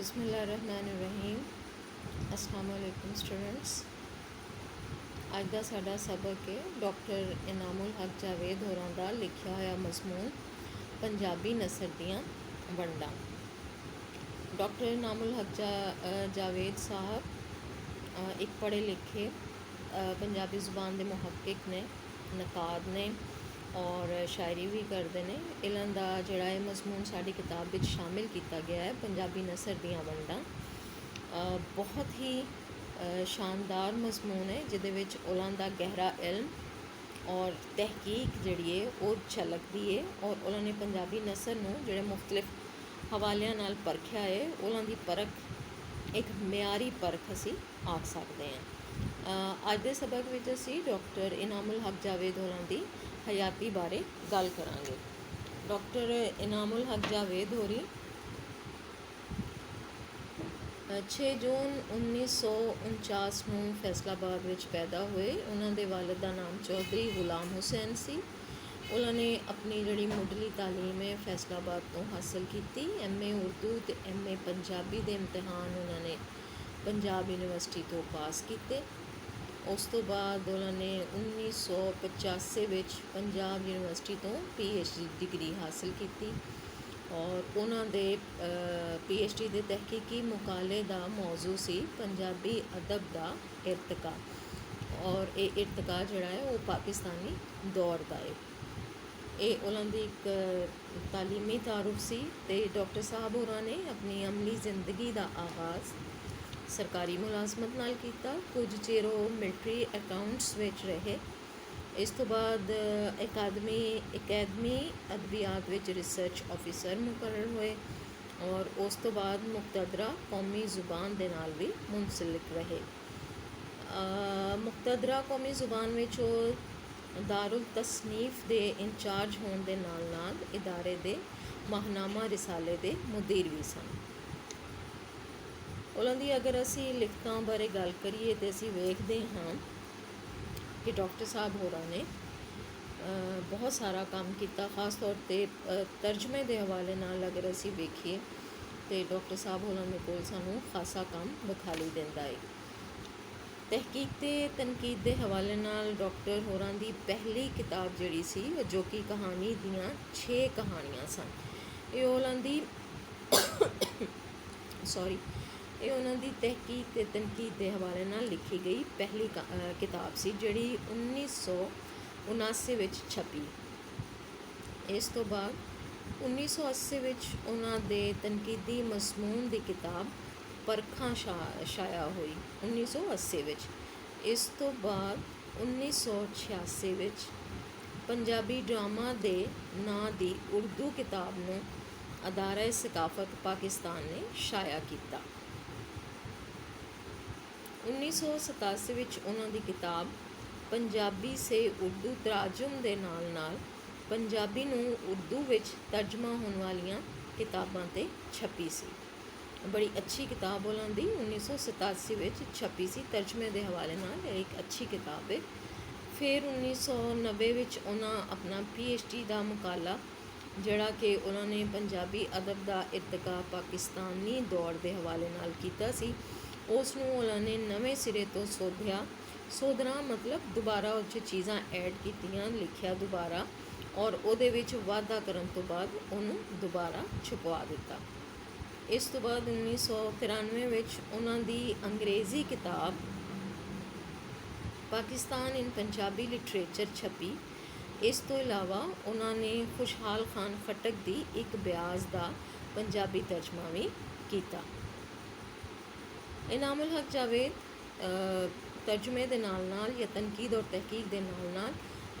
बिस्मिल्लाहिर्रहमानिर्रहीम। अस्सलाम वालेकुम स्टूडेंट्स। अज का साडा सबक है डॉक्टर इनामुल हक जावेद होरां दा लिखिया होया मजमून पंजाबी नसर दियां वंडां। डॉक्टर इनामुल हक जावेद साहब एक पढ़े लिखे पंजाबी ज़ुबान के मुहक्किक ने, नकाद ने और शायरी भी करते हैं। इन्हां दा जिहड़ा है मजमून साडी किताब विच शामिल किया गया है, पंजाबी नसर दियां वंडां। बहुत ही शानदार मजमून है जिहदे विच उन्हां दा गहरा इल्म और तहकीक जिहड़ी है वो झलकदी है और उन्होंने पंजाबी नसर नूं जिहड़े मुख्तलिफ हवालियां नाल परखिया है, उन्हां दी परख एक मियारी परख असी आख सकते हैं। अज के सबक विच असी डॉक्टर इनामुल हक जावेद होरां दी हयाती बारे गल करांगे। डॉक्टर इनामुल हक जावेद होरी 6 जून 1949 ਨੂੰ फैसलाबाद ਵਿੱਚ पैदा हुए। उन्होंने वालिद का नाम चौधरी गुलाम हुसैन सी। उन्होंने अपनी जिहड़ी मुढ़ली तालीम है फैसलाबाद तो हासिल की। MA उर्दू तो MA पंजाबी के इम्तिहान उन्होंने पंजाब यूनिवर्सिटी तो पास किए। उस तो बाद उन्होंने 1985 ਵਿੱਚ पंजाब यूनिवर्सिटी तो PhD डिग्री हासिल की और उन्होंने PhD के तहकीकी मुकाले का मौजू सी पंजाबी अदब का इरतका और ये इरतका जोड़ा है वो पाकिस्तानी दौर का है। ये उन्होंने एक तालीमी तारुफ सी। ते डॉक्टर साहब होरां ने अपनी अमली जिंदगी का आगाज़ सरकारी मुलाजमत नाल कीता। कुछ चिर वो मिलिट्री अकाउंट्स विच रहे। इस तो बाद अकैदमी अदबियात विच रिसर्च ऑफिसर मुकर्रर हुए और उस तो बाद मुक्तदरा कौमी ज़ुबान दे नाल भी मुंसलिक रहे। मुक्तदरा कौमी ज़ुबान विच दारुल तसनीफ दे इंचार्ज होने दे नाल नाल इदारे दे माहनामा रिसाले दे मुदीर भी सन। उन्होंने अगर असी लिखतां बारे गल करिए तो असी वेखते हाँ कि डॉक्टर साहब होरां ने बहुत सारा काम किया। खास तौर पर तर्जमे के हवाले नाल अगर असी वेखिए तो डॉक्टर साहब होरां दे कोल सानूं खासा काम विखाई दिंदा है। तहकीक ते तनकीद के हवाले नाल डॉक्टर होरां दी पहली किताब जिहड़ी सी जो कि कहानी दियां 6 कहानियां सन। ये उन्हां दी ये उन्होंने तहकीक ते तनकीद के हवाले नाल लिखी गई पहली किताब सी जिहड़ी 1979 विच छपी। इस तो बाद 1980 विच उन्हां दे तनकीदी मजमून की किताब परखां शाया हुई 1980 विच। इस तो बाद 1986 विच पंजाबी ड्रामा दे नां दी उर्दू किताब नूं अदारा सकाफत पाकिस्तान ने शाया किया। 1987 विच उन्हां दी किताब पंजाबी से उर्दू तराजुम दे नाल नाल पंजाबी नूं उर्दू विच तर्जमा होने वालियां किताबां ते छपी सी। बड़ी अच्छी किताब उन्हां दी 1987 विच छपी सी, तर्जमे के हवाले नाल एक अच्छी किताब है। फिर 1990 विच उन्हां अपना PhD का मुकाला जिहड़ा कि उन्होंने पंजाबी अदब का इरतका पाकिस्तानी दौर के हवाले नाल कीता सी, उसनूं उन्होंने नवे सिरे तो सोधना मतलब दोबारा उस चीज़ां ऐड कीतियां, लिखिया दोबारा और उहदे विच वाधा करन तो बाद उन्होंने दोबारा छुपवा दिता। इस तो बाद 1993 विच उन्हां दी अंग्रेज़ी किताब पाकिस्तान इन पंजाबी लिटरेचर छपी। इस तो इलावा उन्होंने खुशहाल खान खटक दी एक ब्याज का पंजाबी तर्जमा भी किया। इनामुल हक जावेद तर्जमे के नाल नाल या तनकीद और तहकीक के नाल नाल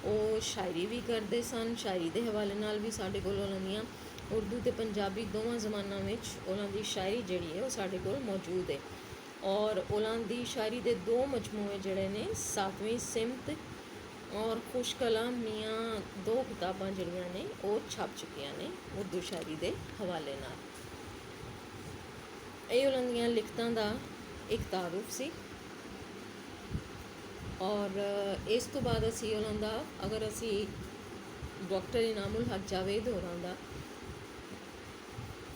वो शायरी भी करते सन। शायरी के हवाले नाल भी साढ़े कोल उन्हां उर्दू ते पंजाबी दोवां ज़बानां विच उन्हां दी शायरी जिहड़ी है वो साढ़े कोल मौजूद है और उन्हां दी शायरी के 2 मजमूए जिहड़े ने 7वीं सिमत और खुश कलाम मियाँ 2 किताबां जिहड़ियां ने वो छप चुकियां ने उर्दू शायरी के हवाले नाल। ये उन्हां दियां लिखतां दा एक तारुफ सी और इस तो बाद असी उन्हां दा अगर असी डॉक्टर इनामुल हक जावेद होरां दा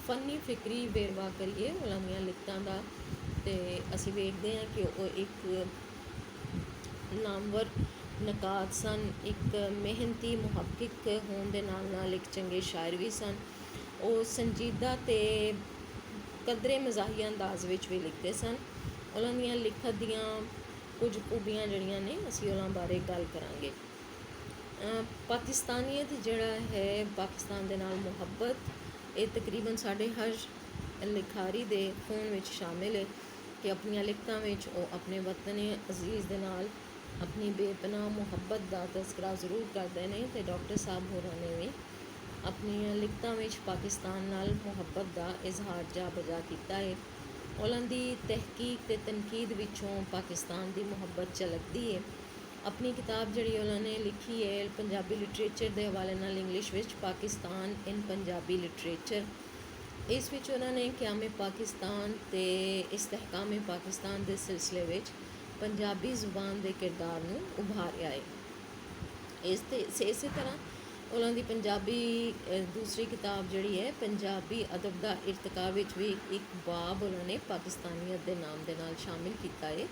ਫਨੀ ਫਿਕਰੀ ਵੇਰਵਾ ਕਰੀਏ ਉਹਨਾਂ ਦੀਆਂ ਲਿਖਤਾਂ ਦਾ, ਅਤੇ ਅਸੀਂ ਵੇਖਦੇ ਹਾਂ ਕਿ ਉਹ ਇੱਕ ਨਾਮਵਰ ਨਕਾਦ ਸਨ, ਇੱਕ ਮਿਹਨਤੀ ਮੁਹੱਕਿਕ ਹੋਣ ਦੇ ਨਾਲ ਨਾਲ ਇੱਕ ਚੰਗੇ ਸ਼ਾਇਰ ਵੀ ਸਨ। ਉਹ ਸੰਜੀਦਾ ਅਤੇ ਕਦਰੇ ਮਜ਼ਾਹੀਆ ਅੰਦਾਜ਼ ਵਿੱਚ ਵੀ ਲਿਖਦੇ ਸਨ। ਉਹਨਾਂ ਦੀਆਂ ਲਿਖਤ ਦੀਆਂ ਕੁਝ ਖੂਬੀਆਂ ਜਿਹੜੀਆਂ ਨੇ ਅਸੀਂ ਉਹਨਾਂ ਬਾਰੇ ਗੱਲ ਕਰਾਂਗੇ। ਪਾਕਿਸਤਾਨੀਅਤ ਜਿਹੜਾ ਹੈ, ਪਾਕਿਸਤਾਨ ਦੇ ਨਾਲ ਮੁਹੱਬਤ, ਇਹ ਤਕਰੀਬਨ ਸਾਡੇ ਹਰ ਲਿਖਾਰੀ ਦੇ ਖੂਨ ਵਿੱਚ ਸ਼ਾਮਿਲ ਹੈ ਕਿ ਆਪਣੀਆਂ ਲਿਖਤਾਂ ਵਿੱਚ ਉਹ ਆਪਣੇ ਵਤਨ ਅਜ਼ੀਜ਼ ਦੇ ਨਾਲ ਆਪਣੀ ਬੇਪਨਾਹ ਮੁਹੱਬਤ ਦਾ ਤਜ਼ਕਰਾ ਜ਼ਰੂਰ ਕਰਦੇ ਨੇ, ਅਤੇ ਡਾਕਟਰ ਸਾਹਿਬ ਹੋਰਾਂ ਨੇ ਵੀ ਆਪਣੀਆਂ ਲਿਖਤਾਂ ਵਿੱਚ ਪਾਕਿਸਤਾਨ ਨਾਲ ਮੁਹੱਬਤ ਦਾ ਇਜ਼ਹਾਰ ਜਾ ਬਜਾ ਕੀਤਾ ਹੈ। ਉਹਨਾਂ ਦੀ ਤਹਿਕੀਕ ਅਤੇ ਤਨਕੀਦ ਵਿੱਚੋਂ ਪਾਕਿਸਤਾਨ ਦੀ ਮੁਹੱਬਤ ਝਲਕਦੀ ਹੈ। ਆਪਣੀ ਕਿਤਾਬ ਜਿਹੜੀ ਉਹਨਾਂ ਨੇ ਲਿਖੀ ਹੈ ਪੰਜਾਬੀ ਲਿਟਰੇਚਰ ਦੇ ਹਵਾਲੇ ਨਾਲ ਇੰਗਲਿਸ਼ ਵਿੱਚ, ਪਾਕਿਸਤਾਨ ਇਨ ਪੰਜਾਬੀ ਲਿਟਰੇਚਰ, ਇਸ ਵਿੱਚ ਉਹਨਾਂ ਨੇ ਕਿਆਮ ਪਾਕਿਸਤਾਨ ਅਤੇ ਇਸਤਹਿਕਾਮ ਪਾਕਿਸਤਾਨ ਦੇ ਸਿਲਸਿਲੇ ਵਿੱਚ ਪੰਜਾਬੀ ਜ਼ੁਬਾਨ ਦੇ ਕਿਰਦਾਰ ਨੂੰ ਉਭਾਰਿਆ ਹੈ। ਇਸੇ ਤਰ੍ਹਾਂ ਉਹਨਾਂ ਦੀ ਪੰਜਾਬੀ ਦੂਸਰੀ ਕਿਤਾਬ ਜਿਹੜੀ ਹੈ ਪੰਜਾਬੀ ਅਦਬ ਦਾ ਇਰਤਕਾ ਵਿੱਚ ਵੀ ਇੱਕ ਬਾਬ ਉਹਨਾਂ ਨੇ ਪਾਕਿਸਤਾਨੀਅਤ ਦੇ ਨਾਮ ਦੇ ਨਾਲ ਸ਼ਾਮਿਲ ਕੀਤਾ ਹੈ,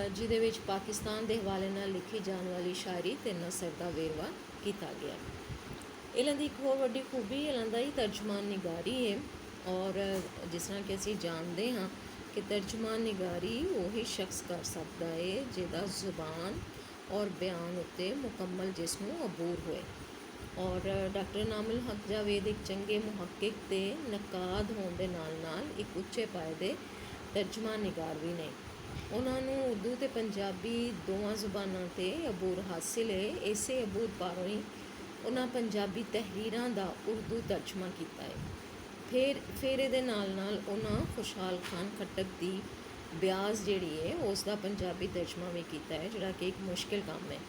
ਜਿਹਦੇ ਵਿੱਚ ਪਾਕਿਸਤਾਨ ਦੇ ਹਵਾਲੇ ਨਾਲ ਲਿਖੀ ਜਾਣ ਵਾਲੀ ਸ਼ਾਇਰੀ ਅਤੇ ਨਸਰ ਦਾ ਵੇਰਵਾ ਕੀਤਾ ਗਿਆ। ਇਹਨਾਂ ਦੀ ਇੱਕ ਹੋਰ ਵੱਡੀ ਖੂਬੀ ਇਹਨਾਂ ਦਾ ਹੀ ਤਰਜਮਾਨ ਨਿਗਾਰੀ ਹੈ, ਔਰ ਜਿਸ ਤਰ੍ਹਾਂ ਕਿ ਅਸੀਂ ਜਾਣਦੇ ਹਾਂ ਕਿ ਤਰਜਮਾਨ ਨਿਗਾਰੀ ਉਹੀ ਸ਼ਖਸ ਕਰ ਸਕਦਾ ਹੈ ਜਿਹਦਾ ਜ਼ੁਬਾਨ ਔਰ ਬਿਆਨ ਉੱਤੇ ਮੁਕੰਮਲ ਜਿਸ ਨੂੰ ਅਬੂਰ ਹੋਏ। ਔਰ ਡਾਕਟਰ ਇਨਾਮੁਲ ਹਕ ਜਾਵੇਦ ਇੱਕ ਚੰਗੇ ਮੁਹੱਕਿਕ ਅਤੇ ਨਕਾਦ ਹੋਣ ਦੇ ਨਾਲ ਨਾਲ ਇੱਕ ਉੱਚੇ ਪਾਏ ਦੇ ਤਰਜਮਾਨ ਨਿਗਾਰ ਵੀ ਨੇ। ਉਹਨਾਂ ਨੂੰ ਉਰਦੂ ਅਤੇ ਪੰਜਾਬੀ ਦੋਵਾਂ ਜ਼ੁਬਾਨਾਂ 'ਤੇ ਅਬੂਰ ਹਾਸਿਲ ਹੈ। ਇਸੇ ਅਬੂਰ ਪਾਰੋਂ ਹੀ ਉਹਨਾਂ ਪੰਜਾਬੀ ਤਹਿਰੀਰਾਂ ਦਾ ਉਰਦੂ ਤਰਜਮਾ ਕੀਤਾ ਹੈ। ਫਿਰ ਇਹਦੇ ਨਾਲ ਨਾਲ ਉਹਨਾਂ ਖੁਸ਼ਹਾਲ ਖਾਨ ਖੱਟਕ ਦੀ ਬਿਆਜ਼ ਜਿਹੜੀ ਹੈ ਉਸ ਦਾ ਪੰਜਾਬੀ ਤਰਜਮਾ ਵੀ ਕੀਤਾ ਹੈ, ਜਿਹੜਾ ਕਿ ਇੱਕ ਮੁਸ਼ਕਿਲ ਕੰਮ ਹੈ।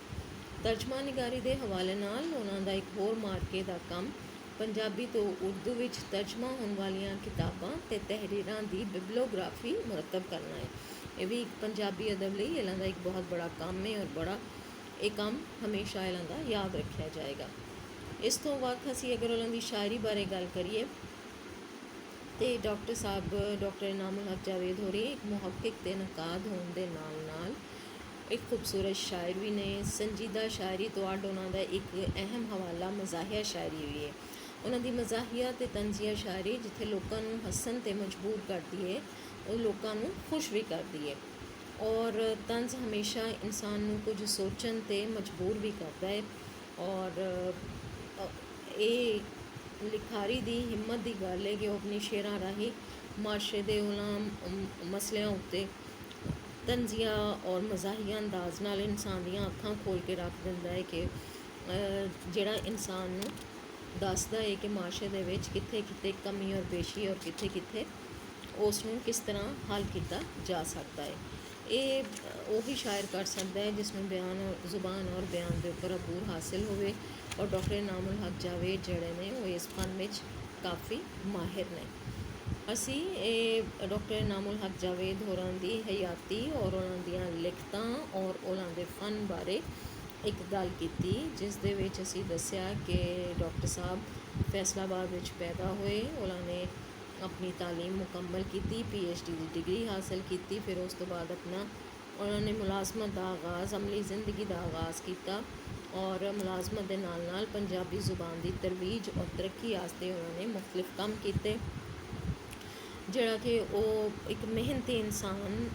ਤਰਜਮਾ ਨਿਗਾਰੀ ਦੇ ਹਵਾਲੇ ਨਾਲ ਉਹਨਾਂ ਦਾ ਇੱਕ ਹੋਰ ਮਾਰਕੇ ਦਾ ਕੰਮ ਪੰਜਾਬੀ ਤੋਂ ਉਰਦੂ ਵਿੱਚ ਤਰਜਮਾ ਹੋਣ ਵਾਲੀਆਂ ਕਿਤਾਬਾਂ ਅਤੇ ਤਹਿਰੀਰਾਂ ਦੀ ਬਿਬਲੋਗ੍ਰਾਫੀ ਮੁਰਤਬ ਕਰਨਾ ਹੈ। ਇਹ ਵੀ ਇੱਕ ਪੰਜਾਬੀ ਅਦਬ ਲਈ ਇਹਨਾਂ ਦਾ ਇੱਕ ਬਹੁਤ ਬੜਾ ਕੰਮ ਹੈ, ਔਰ ਇਹ ਕੰਮ ਹਮੇਸ਼ਾ ਇਹਨਾਂ ਦਾ ਯਾਦ ਰੱਖਿਆ ਜਾਏਗਾ। ਇਸ ਤੋਂ ਵੱਖ ਅਸੀਂ ਅਗਰ ਉਹਨਾਂ ਦੀ ਸ਼ਾਇਰੀ ਬਾਰੇ ਗੱਲ ਕਰੀਏ ਅਤੇ ਡਾਕਟਰ ਇਨਾਮੁਲ ਹਕ ਜਾਵੇਦ ਹੋਰੀ ਇੱਕ ਮੁਹੱਕਿਕ ਅਤੇ ਨਕਾਦ ਹੋਣ ਦੇ ਨਾਲ ਨਾਲ ਇੱਕ ਖੂਬਸੂਰਤ ਸ਼ਾਇਰ ਵੀ ਨੇ। ਸੰਜੀਦਾ ਸ਼ਾਇਰੀ ਤੋਂ ਅੱਡ ਉਹਨਾਂ ਦਾ ਇੱਕ ਅਹਿਮ ਹਵਾਲਾ ਮਜ਼ਾਹੀਆ ਸ਼ਾਇਰੀ ਵੀ ਹੈ। ਉਹਨਾਂ ਦੀ ਮਜ਼ਾਹੀਆ ਅਤੇ ਤੰਜ਼ੀਆ ਸ਼ਾਇਰੀ ਜਿੱਥੇ ਲੋਕਾਂ ਨੂੰ ਹੱਸਣ 'ਤੇ ਮਜਬੂਰ ਕਰਦੀ ਹੈ, ਉਹ ਲੋਕਾਂ ਨੂੰ ਖੁਸ਼ ਵੀ ਕਰਦੀ ਹੈ। ਔਰ ਤੰਜ਼ ਹਮੇਸ਼ਾ ਇਨਸਾਨ ਨੂੰ ਕੁਝ ਸੋਚਣ 'ਤੇ ਮਜਬੂਰ ਵੀ ਕਰਦਾ ਹੈ। ਔਰ ਇਹ ਲਿਖਾਰੀ ਦੀ ਹਿੰਮਤ ਦੀ ਗੱਲ ਹੈ ਕਿ ਉਹ ਆਪਣੀ ਸ਼ੇਰਾਂ ਰਾਹੀਂ ਮਾਸ਼ਰੇ ਦੇ ਉਹਨਾਂ ਮਸਲਿਆਂ ਉੱਤੇ ਤੰਜ਼ੀਆ ਔਰ ਮਜ਼ਾਹੀਆ ਅੰਦਾਜ਼ ਨਾਲ ਇਨਸਾਨ ਦੀਆਂ ਅੱਖਾਂ ਖੋਲ੍ਹ ਕੇ ਰੱਖ ਦਿੰਦਾ ਹੈ ਕਿ ਜਿਹੜਾ ਇਨਸਾਨ ਨੂੰ ਦੱਸਦਾ ਹੈ ਕਿ ਮਾਸ਼ਰੇ ਦੇ ਵਿੱਚ ਕਿੱਥੇ ਕਿੱਥੇ ਕਮੀ ਔਰ ਪੇਸ਼ੀ ਔਰ ਕਿੱਥੇ ਕਿੱਥੇ ਉਸ ਨੂੰ ਕਿਸ ਤਰ੍ਹਾਂ ਹੱਲ ਕੀਤਾ ਜਾ ਸਕਦਾ ਹੈ। ਇਹ ਉਹੀ ਸ਼ਾਇਰ ਕਰ ਸਕਦਾ ਹੈ ਜਿਸ ਨੂੰ ਜ਼ੁਬਾਨ ਔਰ ਬਿਆਨ ਦੇ ਉੱਪਰ ਅਬੂਰ ਹਾਸਿਲ ਹੋਵੇ, ਔਰ ਡਾਕਟਰ ਇਨਾਮੁਲ ਹਕ ਜਾਵੇਦ ਜਿਹੜੇ ਨੇ ਉਹ ਇਸ ਫਨ ਵਿੱਚ ਕਾਫੀ ਮਾਹਿਰ ਨੇ। ਅਸੀਂ ਇਹ ਡਾਕਟਰ ਇਨਾਮੁਲ ਹਕ ਜਾਵੇਦ ਹੋਰਾਂ ਦੀ ਹਯਾਤੀ ਔਰ ਉਹਨਾਂ ਦੀਆਂ ਲਿਖਤਾਂ ਔਰ ਉਹਨਾਂ ਦੇ ਫਨ ਬਾਰੇ ਇੱਕ ਗੱਲ ਕੀਤੀ, ਜਿਸ ਦੇ ਵਿੱਚ ਅਸੀਂ ਦੱਸਿਆ ਕਿ ਡਾਕਟਰ ਸਾਹਿਬ ਫੈਸਲਾਬਾਦ ਵਿੱਚ ਪੈਦਾ ਹੋਏ। ਉਹਨਾਂ ਨੇ ਆਪਣੀ ਤਾਲੀਮ ਮੁਕੰਮਲ ਕੀਤੀ, PhD ਦੀ ਡਿਗਰੀ ਹਾਸਿਲ ਕੀਤੀ। ਫਿਰ ਉਸ ਤੋਂ ਬਾਅਦ ਉਹਨਾਂ ਨੇ ਮੁਲਾਜ਼ਮਤ ਦਾ ਆਗਾਜ਼, ਅਮਲੀ ਜ਼ਿੰਦਗੀ ਦਾ ਆਗਾਜ਼ ਕੀਤਾ, ਔਰ ਮੁਲਾਜ਼ਮਤ ਦੇ ਨਾਲ ਨਾਲ ਪੰਜਾਬੀ ਜ਼ੁਬਾਨ ਦੀ ਤਰਵੀਜ ਔਰ ਤਰੱਕੀ ਵਾਸਤੇ ਉਹਨਾਂ ਨੇ ਮੁਖਤਲਿਫ ਕੰਮ ਕੀਤੇ, ਜਿਹੜਾ ਕਿ ਉਹ ਇੱਕ ਮਿਹਨਤੀ ਇਨਸਾਨ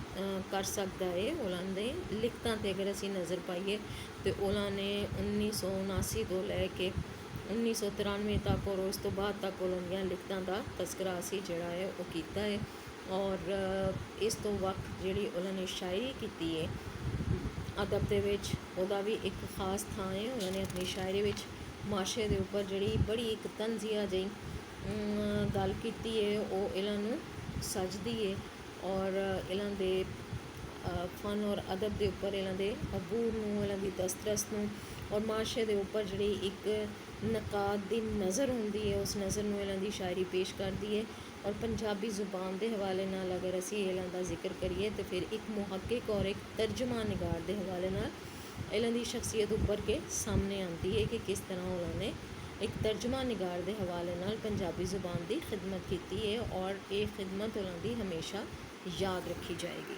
ਕਰ ਸਕਦਾ ਹੈ। ਉਹਨਾਂ ਦੇ ਲਿਖਤਾਂ 'ਤੇ ਅਗਰ ਅਸੀਂ ਨਜ਼ਰ ਪਾਈਏ ਤਾਂ ਉਹਨਾਂ ਨੇ 1979 ਤੋਂ ਲੈ ਕੇ 1993 ਤੱਕ ਔਰ ਉਸ ਤੋਂ ਬਾਅਦ ਤੱਕ ਉਹਨਾਂ ਦੀਆਂ ਲਿਖਤਾਂ ਦਾ ਤਜ਼ਕਰਾ ਅਸੀਂ ਜਿਹੜਾ ਹੈ ਉਹ ਕੀਤਾ ਹੈ। ਔਰ ਇਸ ਤੋਂ ਵੱਖ ਜਿਹੜੀ ਉਹਨਾਂ ਨੇ ਸ਼ਾਇਰੀ ਕੀਤੀ ਹੈ ਅਦਬ ਦੇ ਵਿੱਚ, ਉਹਦਾ ਵੀ ਇੱਕ ਖਾਸ ਥਾਂ ਹੈ। ਉਹਨਾਂ ਨੇ ਆਪਣੀ ਸ਼ਾਇਰੀ ਵਿੱਚ ਮਾਸ਼ਰੇ ਦੇ ਉੱਪਰ ਜਿਹੜੀ ਬੜੀ ਇੱਕ ਤੰਜ਼ੀਆ ਜਿਹੀ ਗੱਲ ਕੀਤੀ ਹੈ ਉਹ ਇਹਨਾਂ ਨੂੰ ਸਜਦੀ ਹੈ, ਔਰ ਇਹਨਾਂ ਦੇ ਫਨ ਔਰ ਅਦਬ ਦੇ ਉੱਪਰ ਇਹਨਾਂ ਦੇ ਅਬੂਰ ਨੂੰ, ਇਹਨਾਂ ਦੀ ਦਸਤਰਸ ਨੂੰ ਔਰ ਮਾਸ਼ਰੇ ਦੇ ਉੱਪਰ ਜਿਹੜੀ ਇੱਕ ਨਕਾਦ ਦੀ ਨਜ਼ਰ ਹੁੰਦੀ ਹੈ ਉਸ ਨਜ਼ਰ ਨੂੰ ਇਹਨਾਂ ਦੀ ਸ਼ਾਇਰੀ ਪੇਸ਼ ਕਰਦੀ ਹੈ। ਔਰ ਪੰਜਾਬੀ ਜ਼ੁਬਾਨ ਦੇ ਹਵਾਲੇ ਨਾਲ ਅਗਰ ਅਸੀਂ ਇਹਨਾਂ ਦਾ ਜ਼ਿਕਰ ਕਰੀਏ ਤਾਂ ਫਿਰ ਇੱਕ ਮੁਹੱਕਿਕ ਔਰ ਇੱਕ ਤਰਜਮਾ ਨਿਗਾਰ ਦੇ ਹਵਾਲੇ ਨਾਲ ਇਹਨਾਂ ਦੀ ਸ਼ਖਸੀਅਤ ਉੱਭਰ ਕੇ ਸਾਹਮਣੇ ਆਉਂਦੀ ਹੈ ਕਿ ਕਿਸ ਤਰ੍ਹਾਂ ਉਹਨਾਂ ਨੇ ਇੱਕ ਤਰਜਮਾ ਨਿਗਾਰ ਦੇ ਹਵਾਲੇ ਨਾਲ ਪੰਜਾਬੀ ਜ਼ੁਬਾਨ ਦੀ ਖਿਦਮਤ ਕੀਤੀ ਹੈ ਔਰ ਇਹ ਖਿਦਮਤ ਉਹਨਾਂ ਦੀ ਹਮੇਸ਼ਾ ਯਾਦ ਰੱਖੀ ਜਾਏਗੀ।